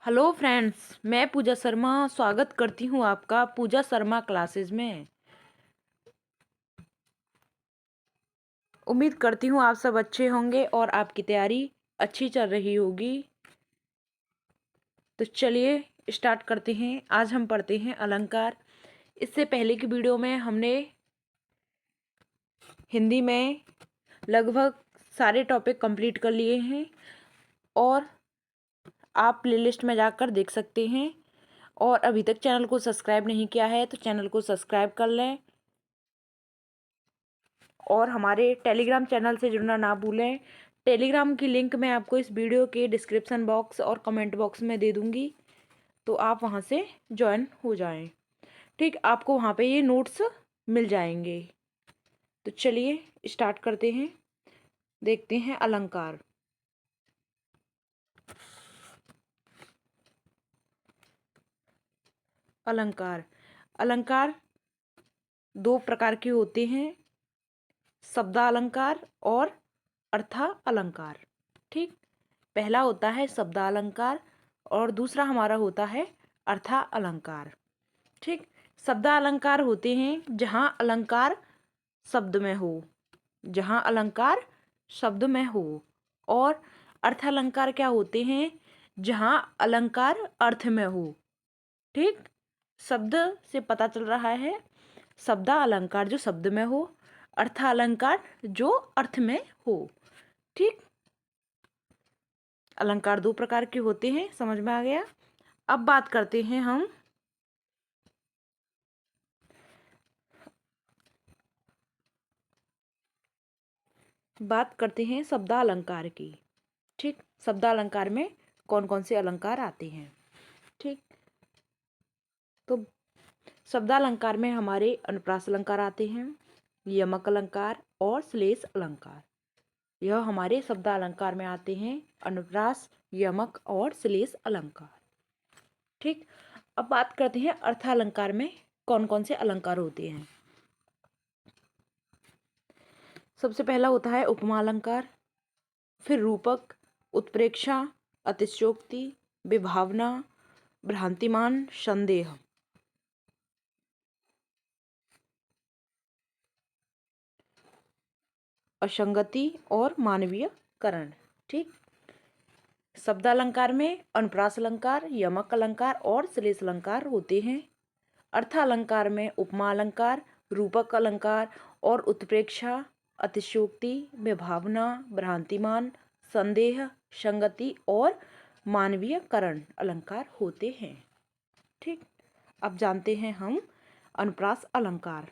Hello friends, मैं पूजा शर्मा स्वागत करती हूँ आपका पूजा शर्मा क्लासेस में। उम्मीद करती हूँ आप सब अच्छे होंगे और आपकी तैयारी अच्छी चल रही होगी। तो चलिए स्टार्ट करते हैं। आज हम पढ़ते हैं अलंकार। इससे पहले की वीडियो में हमने हिंदी में लगभग सारे टॉपिक कंप्लीट कर लिए हैं और आप प्लेलिस्ट में जाकर देख सकते हैं। और अभी तक चैनल को सब्सक्राइब नहीं किया है तो चैनल को सब्सक्राइब कर लें और हमारे टेलीग्राम चैनल से जुड़ना ना भूलें। टेलीग्राम की लिंक मैं आपको इस वीडियो के डिस्क्रिप्शन बॉक्स और कमेंट बॉक्स में दे दूँगी, तो आप वहाँ से ज्वाइन हो जाएं। ठीक, आपको वहाँ पे ये नोट्स मिल जाएंगे। तो चलिए स्टार्ट करते हैं। देखते हैं अलंकार। अलंकार अलंकार दो प्रकार के होते हैं, शब्दालंकार और अर्थालंकार। ठीक, पहला होता है शब्दालंकार और दूसरा हमारा होता है अर्थालंकार। ठीक, शब्दालंकार होते हैं जहाँ अलंकार शब्द में हो, जहाँ अलंकार शब्द में हो। और अर्थालंकार क्या होते हैं? जहाँ अलंकार अर्थ में हो। ठीक, शब्द से पता चल रहा है शब्दालंकार जो शब्द में हो, अर्थालंकार जो अर्थ में हो। ठीक, अलंकार दो प्रकार के होते हैं, समझ में आ गया। अब बात करते हैं हम शब्दालंकार की। ठीक, शब्दालंकार में कौन कौन से अलंकार आते हैं। ठीक, तो शब्दालंकार में हमारे अनुप्रास अलंकार आते हैं, यमक अलंकार और श्लेष अलंकार। यह हमारे शब्दालंकार में आते हैं, अनुप्रास, यमक और श्लेष अलंकार। ठीक, अब बात करते हैं अर्थालंकार में कौन कौन से अलंकार होते हैं। सबसे पहला होता है उपमा अलंकार, फिर रूपक, उत्प्रेक्षा, अतिशयोक्ति, विभावना, भ्रांतिमान, संदेह। असंगति और मानवीय करण। ठीक, शब्दालंकार में अनुप्रास अलंकार, यमक अलंकार और श्लेष अलंकार होते हैं। अर्थालंकार में उपमा अलंकार, रूपक अलंकार और उत्प्रेक्षा, अतिशयोक्ति, विभावना, भ्रांतिमान, संदेह, संगति और मानवीय करण अलंकार होते हैं। ठीक, अब जानते हैं हम अनुप्रास अलंकार।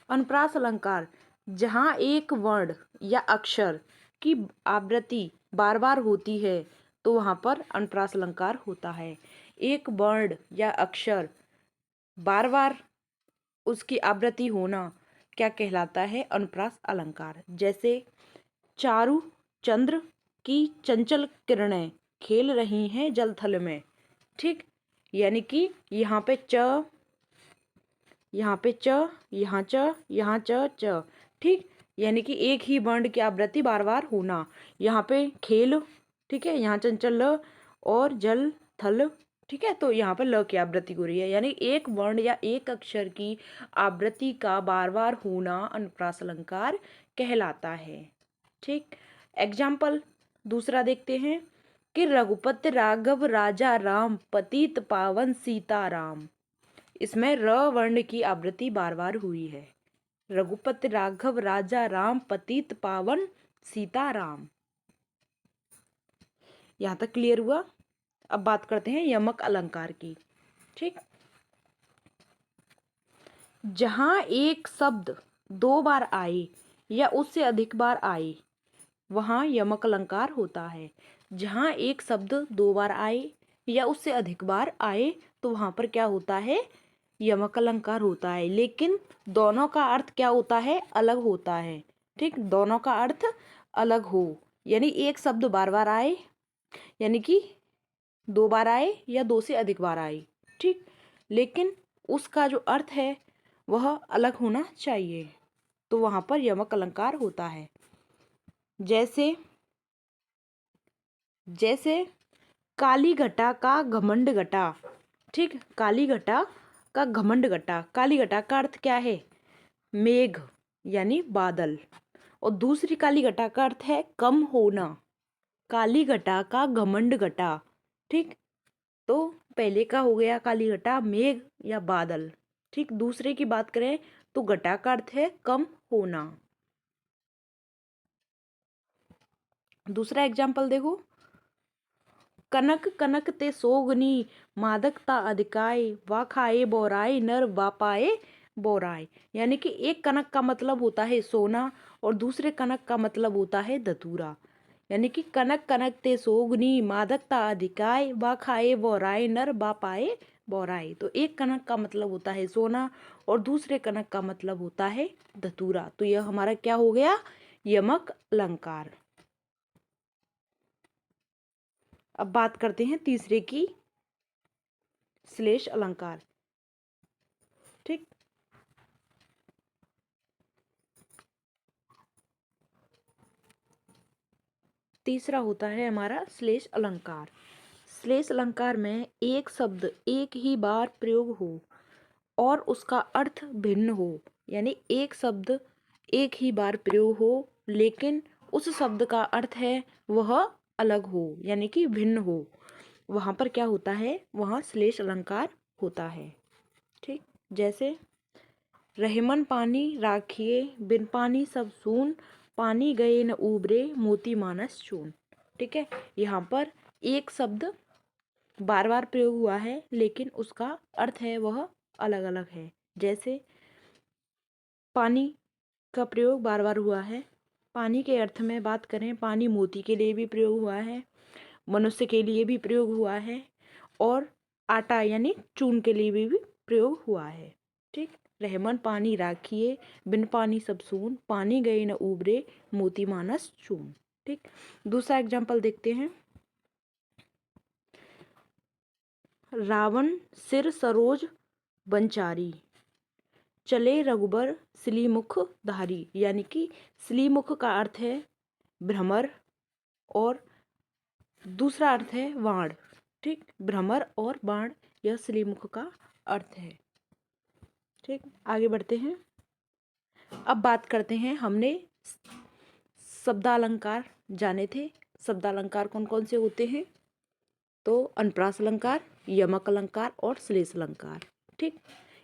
अनुप्रास अलंकार जहाँ एक वर्ण या अक्षर की आवृत्ति बार बार होती है तो वहाँ पर अनुप्रास अलंकार होता है। एक वर्ण या अक्षर बार बार उसकी आवृत्ति होना क्या कहलाता है? अनुप्रास अलंकार। जैसे चारु चंद्र की चंचल किरणें खेल रही हैं जल थल में। ठीक, यानी कि यहाँ पे च, यहाँ पे च, यहाँ च, यहाँ च च। ठीक, यानी कि एक ही वर्ण की आवृत्ति बार बार होना। यहाँ पे खेल, ठीक है, यहाँ चंचल ल और जल थल। ठीक है, तो यहाँ पर ल की आवृत्ति हो रही है, यानी एक वर्ण या एक अक्षर की आवृत्ति का बार बार होना अनुप्रास अलंकार कहलाता है। ठीक, एग्जाम्पल दूसरा देखते हैं कि रघुपति राघव राजा राम पतित पावन सीताराम। इसमें र वर्ण की आवृत्ति बार बार हुई है। रघुपति राघव राजा राम पतित पावन सीताराम। यहाँ तक क्लियर हुआ। अब बात करते हैं यमक अलंकार की। ठीक, जहाँ एक शब्द दो बार आए या उससे अधिक बार आए वहाँ यमक अलंकार होता है। जहाँ एक शब्द दो बार आए या उससे अधिक बार आए तो वहाँ पर क्या होता है? यमक अलंकार होता है। लेकिन दोनों का अर्थ क्या होता है? अलग होता है। ठीक, दोनों का अर्थ अलग हो, यानी एक शब्द बार बार आए, यानी कि दो बार आए या दो से अधिक बार आए। ठीक, लेकिन उसका जो अर्थ है वह अलग होना चाहिए, तो वहाँ पर यमक अलंकार होता है। जैसे जैसे काली घटा का घमंड घटा, ठीक, काली घटा का घमंड घटा। काली घटा का अर्थ क्या है? मेघ यानी बादल। और दूसरी काली घटा का अर्थ है कम होना। काली घटा का घमंड घटा, ठीक। तो पहले का हो गया काली घटा मेघ या बादल, ठीक। दूसरे की बात करें तो घटा का अर्थ है कम होना। दूसरा एग्जाम्पल देखो, कनक कनक ते सोगनी मादकता अधिकाय वा खाए बोराय नर वा पाए बोराय। यानी कि एक कनक का मतलब होता है सोना और दूसरे कनक का मतलब होता है धतूरा। यानी कि कनक कनक ते सोगनी मादकता अधिकाय वा खाए बोराय नर वा पाए बोराय। तो एक कनक का मतलब होता है सोना और दूसरे कनक का मतलब होता है धतूरा। तो यह हमारा क्या हो गया? यमक अलंकार। अब बात करते हैं तीसरे की, श्लेष अलंकार, ठीक। तीसरा होता है हमारा श्लेष अलंकार। श्लेष अलंकार में एक शब्द एक ही बार प्रयोग हो और उसका अर्थ भिन्न हो। यानी एक शब्द एक ही बार प्रयोग हो लेकिन उस शब्द का अर्थ है वह अलग हो, यानी कि भिन्न हो। वहाँ पर क्या होता है? वहाँ श्लेष अलंकार होता है, ठीक। जैसे रहमन पानी राखिए बिन पानी सब सून, पानी गए न उबरे मोती मानस चून। ठीक है, यहाँ पर एक शब्द बार बार प्रयोग हुआ है लेकिन उसका अर्थ है वह अलग अलग है। जैसे पानी का प्रयोग बार बार हुआ है। पानी के अर्थ में बात करें, पानी मोती के लिए भी प्रयोग हुआ है, मनुष्य के लिए भी प्रयोग हुआ है और आटा यानी चून के लिए भी प्रयोग हुआ है, ठीक। रहमन पानी राखिए बिन पानी सब सून, पानी गए न उबरे मोती मानस चून। ठीक, दूसरा एग्जाम्पल देखते हैं। रावण सिर सरोज बनचारी, चले रघुबर श्लीमुख धारी। यानी कि श्लीमुख का अर्थ है भ्रमर और दूसरा अर्थ है बाण, ठीक। भ्रमर और बाण यह श्लीमुख का अर्थ है, ठीक। आगे बढ़ते हैं। अब बात करते हैं, हमने शब्दालंकार जाने थे। शब्दालंकार कौन कौन से होते हैं? तो अनुप्रास अलंकार, यमक अलंकार और श्लेष अलंकार, ठीक।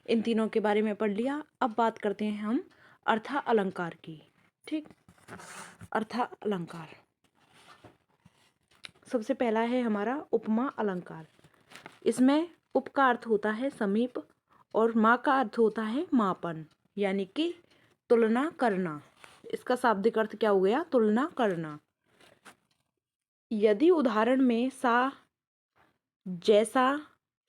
इन तीनों के बारे में पढ़ लिया। अब बात करते हैं हम अर्था अलंकार की, ठीक। अर्था अलंकार सबसे पहला है हमारा उपमा अलंकार। इसमें उप का अर्थ होता है समीप और मा का अर्थ होता है मापन, यानी कि तुलना करना। इसका शाब्दिक अर्थ क्या हो गया? तुलना करना। यदि उदाहरण में सा जैसा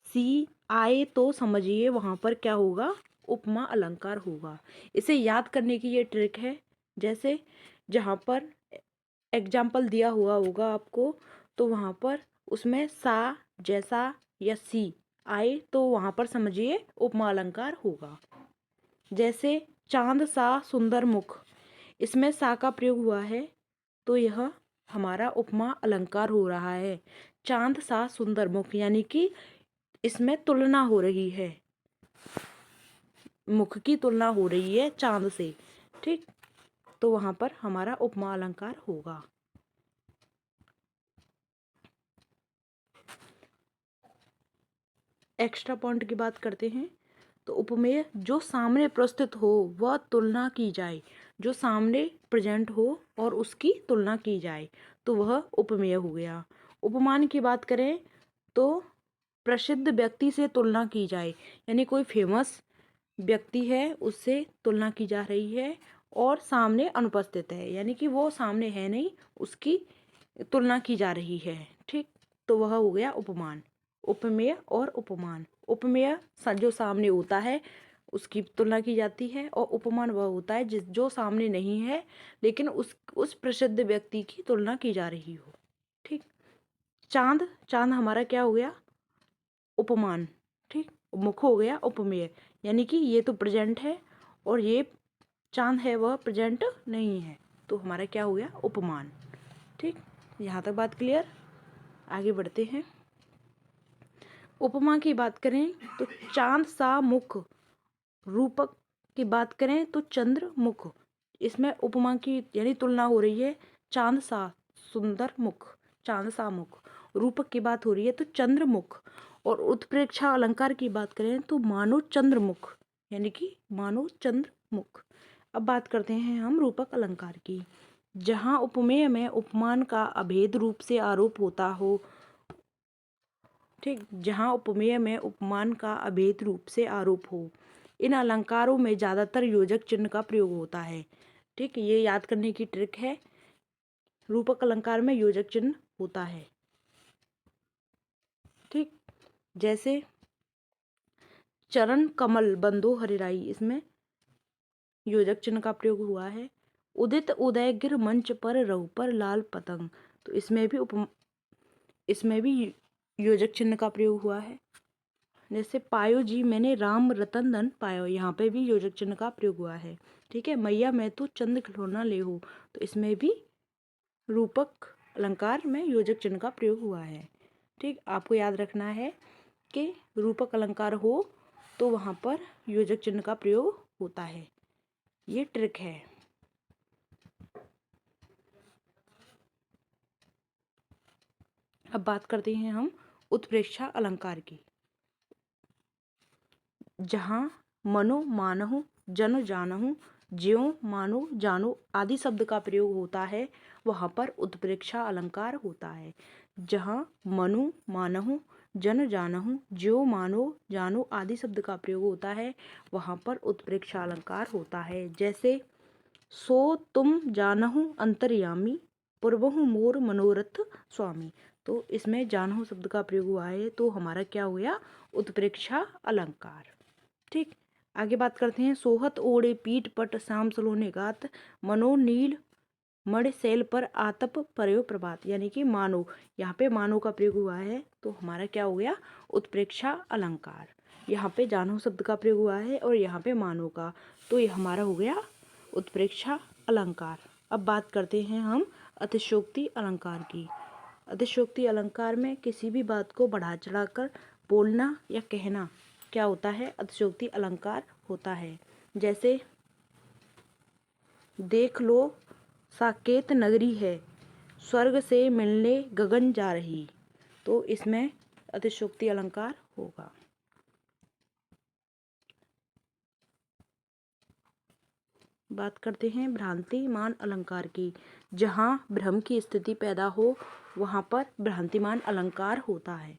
सी आए तो समझिए वहां पर क्या होगा? उपमा अलंकार होगा। इसे याद करने की ये ट्रिक है। जैसे जहां पर एग्जाम्पल दिया हुआ होगा आपको, तो वहां पर उसमें सा जैसा या सी आए तो वहां पर समझिए उपमा अलंकार होगा। जैसे चांद सा सुंदर मुख, इसमें सा का प्रयोग हुआ है तो यह हमारा उपमा अलंकार हो रहा है। चांद सा सुंदर मुख, यानी कि इसमें तुलना हो रही है, मुख की तुलना हो रही है चांद से, ठीक। तो वहां पर हमारा उपमा अलंकार होगा। एक्स्ट्रा पॉइंट की बात करते हैं तो उपमेय जो सामने प्रस्तुत हो वह तुलना की जाए, जो सामने प्रेजेंट हो और उसकी तुलना की जाए तो वह उपमेय हो गया। उपमान की बात करें तो प्रसिद्ध व्यक्ति से तुलना की जाए, यानी कोई फेमस व्यक्ति है उससे तुलना की जा रही है और सामने अनुपस्थित है, यानी कि वो सामने है नहीं, उसकी तुलना की जा रही है, ठीक। तो वह हो गया उपमान। उपमेय और उपमान, उपमेय जो सामने होता है उसकी तुलना की जाती है और उपमान वह होता है जो सामने नहीं है लेकिन उस प्रसिद्ध व्यक्ति की तुलना की जा रही हो, ठीक। चांद, चांद हमारा क्या हो गया? उपमान, ठीक। मुख हो गया उपमेय, यानी कि ये तो प्रेजेंट है और ये चांद है वह प्रेजेंट नहीं है, तो हमारा क्या हो गया? उपमान, ठीक। यहाँ तक बात क्लियर। आगे बढ़ते हैं। उपमा की बात करें तो चांद सा मुख, रूपक की बात करें तो चंद्र मुख। इसमें उपमा की यानी तुलना हो रही है चांद सा सुंदर मुख, चांद सा मुख। रूपक की बात हो रही है तो चंद्रमुख। और उत्प्रेक्षा अलंकार की बात करें तो मानो चंद्रमुख, यानी कि मानो चंद्रमुख। अब बात करते हैं हम रूपक अलंकार की। जहाँ उपमेय में उपमान का अभेद रूप से आरोप होता हो, ठीक, जहाँ उपमेय में उपमान का अभेद रूप से आरोप हो, इन अलंकारों में ज्यादातर योजक चिन्ह का प्रयोग होता है। ठीक, ये याद करने की ट्रिक है, रूपक अलंकार में योजक चिन्ह होता है। ठीक, जैसे चरण कमल बंदो हरिराई, इसमें योजक चिन्ह का प्रयोग हुआ है। उदित उदय गिर मंच पर रघुपर लाल पतंग, तो इसमें भी योजक चिन्ह का प्रयोग हुआ है। जैसे पायो जी मैंने राम रतन धन पायो, यहाँ पे भी योजक चिन्ह का प्रयोग हुआ है। ठीक है, मैया मैं तो चंद खिलौना ले हो, तो इसमें भी रूपक अलंकार में योजक चिन्ह का प्रयोग हुआ है। ठीक, आपको याद रखना है कि रूपक अलंकार हो तो वहाँ पर योजक चिन्ह का प्रयोग होता है, ये ट्रिक है। अब बात करते हैं हम उत्प्रेक्षा अलंकार की। जहाँ मनो मानहु जन जानहु ज्यों मानो जानो आदि शब्द का प्रयोग होता है, वहाँ पर उत्प्रेक्षा अलंकार होता है। जहाँ मनु मानहु जन जानहु ज्यों मानो जानो आदि शब्द का प्रयोग होता है, वहाँ पर उत्प्रेक्षा अलंकार होता है। जैसे सो तुम जानहु अंतर्यामी पूर्वहु मोर मनोरथ स्वामी, तो इसमें जानहु शब्द का प्रयोग हुआ है, तो हमारा क्या हो गया, उत्प्रेक्षा अलंकार। ठीक, आगे बात करते हैं। सोहत ओढ़े पीठ पट शाम सलोने गात मनो नील मण शैल पर आतप परयो प्रभात, यानी कि मानो, यहाँ पे मानो का प्रयोग हुआ है, तो हमारा क्या हो गया, उत्प्रेक्षा अलंकार। यहाँ पे जानो शब्द का प्रयोग हुआ है और यहाँ पे मानो का, तो ये हमारा हो गया उत्प्रेक्षा अलंकार। अब बात करते हैं हम अतिशयोक्ति अलंकार की। अतिशयोक्ति अलंकार में किसी भी बात को बढ़ा चढ़ाकर बोलना या कहना क्या होता है, अतिशयोक्ति अलंकार होता है। जैसे देख लो साकेत नगरी है स्वर्ग से मिलने गगन जा रही, तो इसमें अतिशयोक्ति अलंकार होगा। बात करते हैं भ्रांतिमान अलंकार की। जहाँ भ्रम की स्थिति पैदा हो वहाँ पर भ्रांतिमान अलंकार होता है।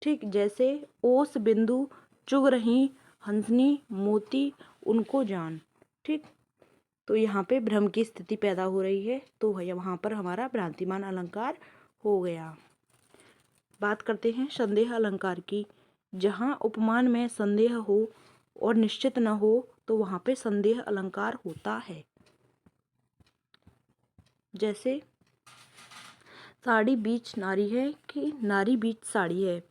ठीक, जैसे ओस बिंदु चुग रही हंसनी मोती उनको जान। ठीक, तो यहाँ पे भ्रम की स्थिति पैदा हो रही है, तो वहाँ पर हमारा भ्रांतिमान अलंकार हो गया। बात करते हैं संदेह अलंकार की। जहाँ उपमान में संदेह हो और निश्चित न हो, तो वहाँ पे संदेह अलंकार होता है। जैसे साड़ी बीच नारी है कि नारी बीच साड़ी है,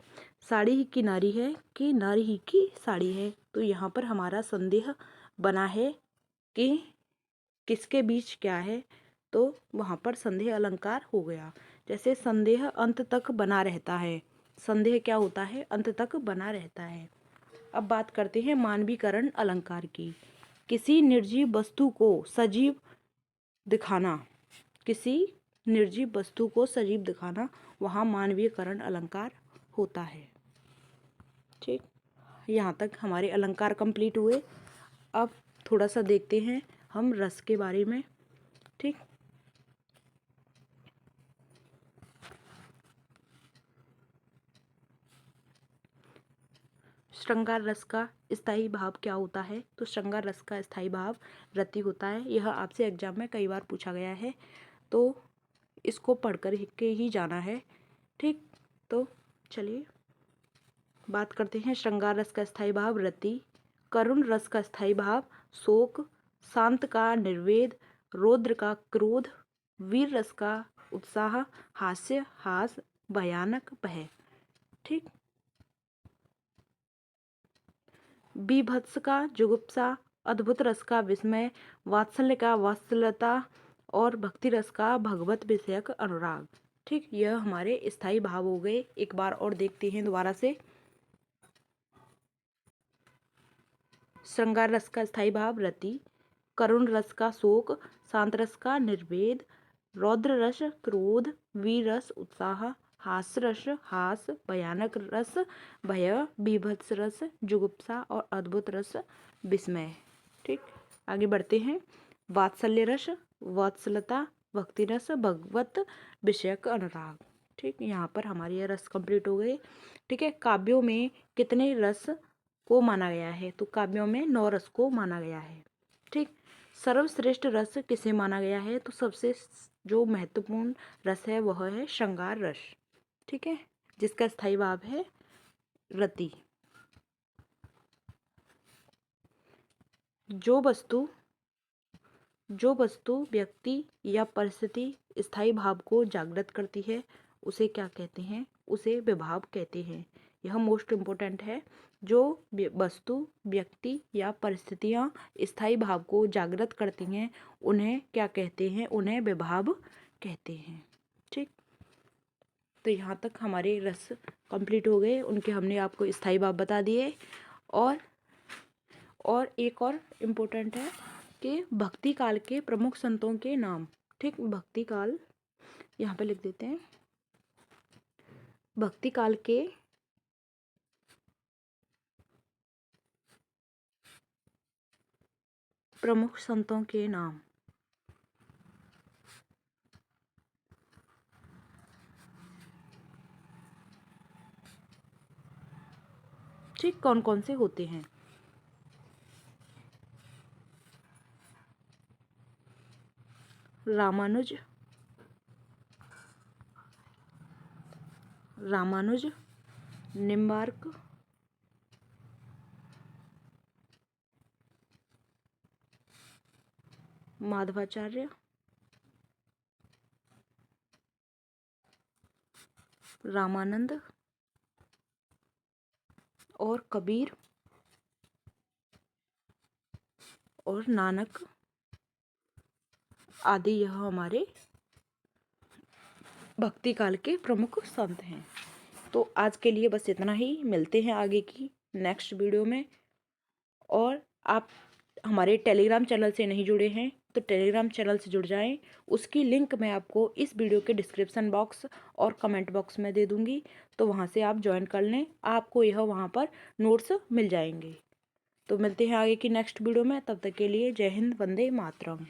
साड़ी ही की नारी है कि नारी ही की साड़ी है, तो यहाँ पर हमारा संदेह बना है कि किसके बीच क्या है, तो वहाँ पर संदेह अलंकार हो गया। जैसे संदेह अंत तक बना रहता है, संदेह क्या होता है, अंत तक बना रहता है। अब बात करते हैं मानवीकरण अलंकार की। किसी निर्जीव वस्तु को सजीव दिखाना, किसी निर्जीव वस्तु को सजीव दिखाना, वहाँ मानवीकरण अलंकार होता है। ठीक, यहाँ तक हमारे अलंकार कंप्लीट हुए। अब थोड़ा सा देखते हैं हम रस के बारे में। ठीक, श्रृंगार रस का स्थायी भाव क्या होता है, तो श्रृंगार रस का स्थायी भाव रति होता है। यह आपसे एग्जाम में कई बार पूछा गया है, तो इसको पढ़कर के ही जाना है। ठीक, तो चलिए बात करते हैं। श्रृंगार रस का स्थायी भाव रति, करुण रस का स्थायी भाव शोक, शांत का निर्वेद, रौद्र का क्रोध, वीर रस का उत्साह, हास्य हास, भयानक भय। ठीक, बीभत्स का जुगुप्सा, अद्भुत रस का विस्मय, वात्सल्य का वात्सल्यता और भक्ति रस का भगवत विषयक अनुराग। ठीक, यह हमारे स्थायी भाव हो गए। एक बार और देखते हैं दोबारा से। श्रृंगार रस का स्थायी भाव रति, करुण रस का शोक, शांत रस का निर्वेद, रौद्र रस क्रोध, वीर रस उत्साह, हास्य रस हास, भयानक रस भय, बीभत्स रस जुगुप्सा और अद्भुत रस विस्मय। ठीक, आगे बढ़ते हैं। वात्सल्य रस वात्सलता, भक्ति रस भगवत विषयक अनुराग। ठीक, यहाँ पर हमारी ये रस कंप्लीट हो गई। ठीक है, काव्यों में कितने रस को माना गया है? तो काव्यों में 9 रस को माना गया है। ठीक, सर्वश्रेष्ठ रस किसे माना गया है? तो सबसे जो महत्वपूर्ण रस है वह है श्रृंगार रस। ठीक है, जिसका स्थायी भाव है रति। जो वस्तु व्यक्ति या परिस्थिति स्थायी भाव को जागृत करती है उसे क्या कहते हैं? उसे विभाव कहते हैं। यह मोस्ट इम्पोर्टेंट है। जो वस्तु व्यक्ति या परिस्थितियां स्थायी भाव को जागृत करती हैं उन्हें क्या कहते हैं? उन्हें विभाव कहते हैं। ठीक, तो यहाँ तक हमारे रस कंप्लीट हो गए। उनके हमने आपको स्थायी भाव बता दिए। और एक और इम्पोर्टेंट है कि भक्ति काल के प्रमुख संतों के नाम। ठीक, भक्ति काल यहाँ पे लिख देते हैं। भक्ति काल के प्रमुख संतों के नाम। ठीक, कौन कौन से होते हैं? रामानुज, निम्बार्क, माधवाचार्य, रामानंद और कबीर और नानक आदि, यह हमारे भक्ति काल के प्रमुख संत हैं। तो आज के लिए बस इतना ही। मिलते हैं आगे की नेक्स्ट वीडियो में। और आप हमारे टेलीग्राम चैनल से नहीं जुड़े हैं तो टेलीग्राम चैनल से जुड़ जाएं। उसकी लिंक मैं आपको इस वीडियो के डिस्क्रिप्शन बॉक्स और कमेंट बॉक्स में दे दूंगी, तो वहां से आप ज्वाइन कर लें। आपको यह वहां पर नोट्स मिल जाएंगे। तो मिलते हैं आगे की नेक्स्ट वीडियो में। तब तक के लिए जय हिंद, वंदे मातरम।